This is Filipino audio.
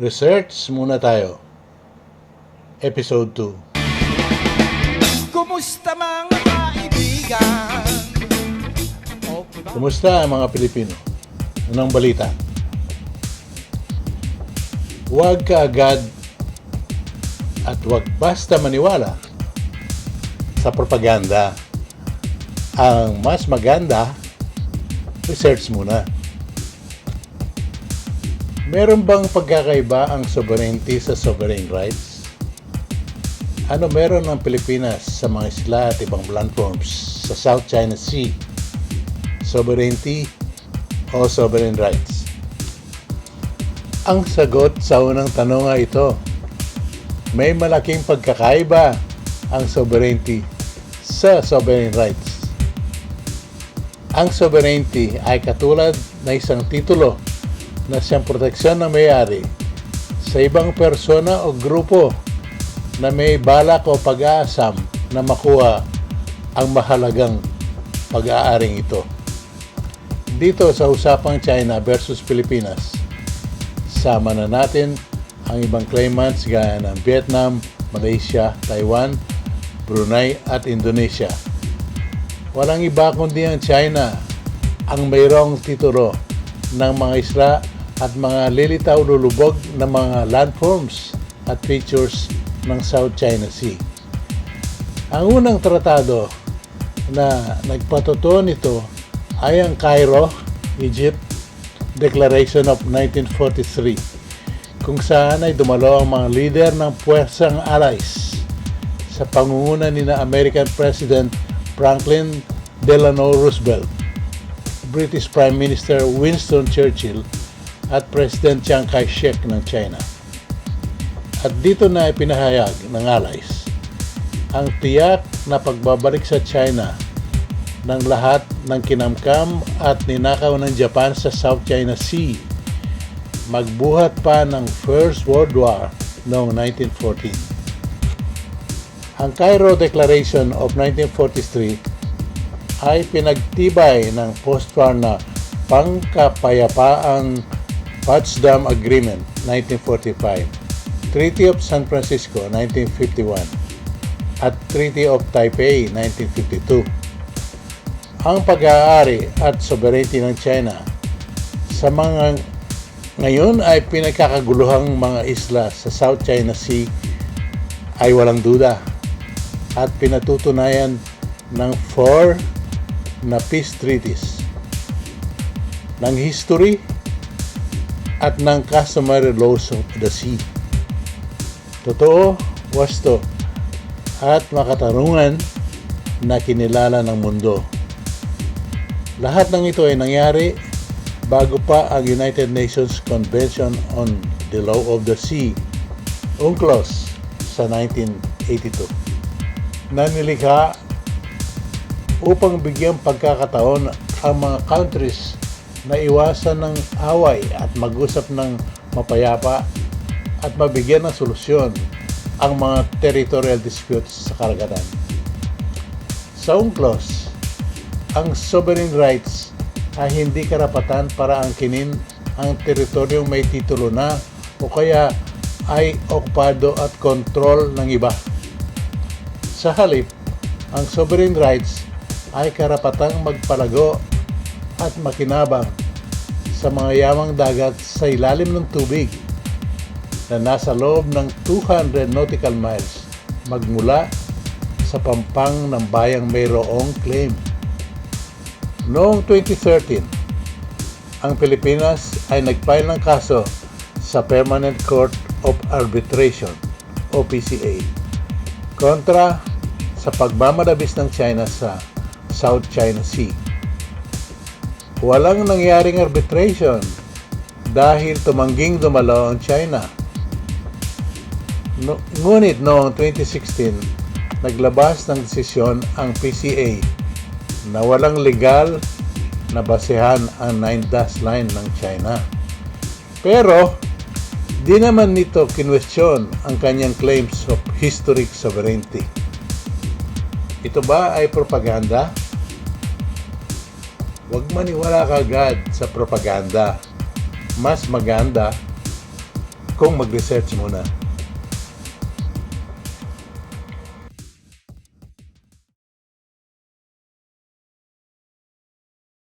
Research muna tayo. Episode 2. Kumusta mga kaibigan? Kumusta ang mga Pilipino? Anong balita? Huwag ka agad at huwag basta maniwala sa propaganda. Ang mas maganda, research muna. Meron bang pagkakaiba ang sovereignty sa sovereign rights? Ano meron ng Pilipinas sa mga isla at ibang landforms sa South China Sea? Sovereignty o sovereign rights? Ang sagot sa unang tanong ay ito. May malaking pagkakaiba ang sovereignty sa sovereign rights. Ang sovereignty ay katulad na isang titulo na siyang proteksyon ng may-ari sa ibang persona o grupo na may balak o pag-aasam na makuha ang mahalagang pag-aaring ito. Dito sa usapang China versus Pilipinas, sama na natin ang ibang claimants gaya ng Vietnam, Malaysia, Taiwan, Brunei at Indonesia. Walang iba kundi ang China ang mayroong titulo ng mga isla at mga lilitaw-lulubog na mga landforms at features ng South China Sea. Ang unang tratado na nagpatotoo nito ay ang Cairo, Egypt Declaration of 1943, kung saan ay dumalo ang mga leader ng puwersang allies sa pangunguna ni American President Franklin Delano Roosevelt, British Prime Minister Winston Churchill at President Chiang Kai-shek ng China. At dito na ipinahayag ng allies ang tiyak na pagbabalik sa China ng lahat ng kinamkam at ninakaw ng Japan sa South China Sea, magbuhat pa ng First World War noong 1914. Ang Cairo Declaration of 1943 ay pinagtibay ng post-war na pangkapayapaang Potsdam Agreement 1945, Treaty of San Francisco 1951, at Treaty of Taipei 1952. Ang pag-aari at sovereignty ng China sa mga ngayon ay pinagkakaguluhang mga isla sa South China Sea ay walang duda at pinatutunayan ng 4 na peace treaties, ng history at ng customary laws of the sea. Totoo, wasto, at makatarungan na kinilala ng mundo. Lahat ng ito ay nangyari bago pa ang United Nations Convention on the Law of the Sea, UNCLOS, sa 1982, na nilikha upang bigyang pagkakataon ang mga countries na iwasan ng away at mag-usap ng mapayapa at mabigyan ng solusyon ang mga territorial disputes sa karagatan. Sa UNCLOS, ang sovereign rights ay hindi karapatan para angkinin ang teritoryong may titulo na o kaya ay okupado at kontrol ng iba. Sa halip, ang sovereign rights ay karapatang magpalago at makinabang sa mga yamang dagat sa ilalim ng tubig na nasa loob ng 200 nautical miles magmula sa pampang ng bayang mayroong claim. Noong 2013, ang Pilipinas ay nag-file ng kaso sa Permanent Court of Arbitration o PCA kontra sa pagmamalabis ng China sa South China Sea. Walang nangyaring arbitration dahil tumangging dumalo ang China. Ngunit noong 2016, naglabas ng desisyon ang PCA na walang legal na basehan ang 9-dash line ng China. Pero, di naman nito kinwestiyon ang kanyang claims of historic sovereignty. Ito ba ay propaganda? Huwag maniwala kaagad sa propaganda. Mas maganda kung mag-research muna.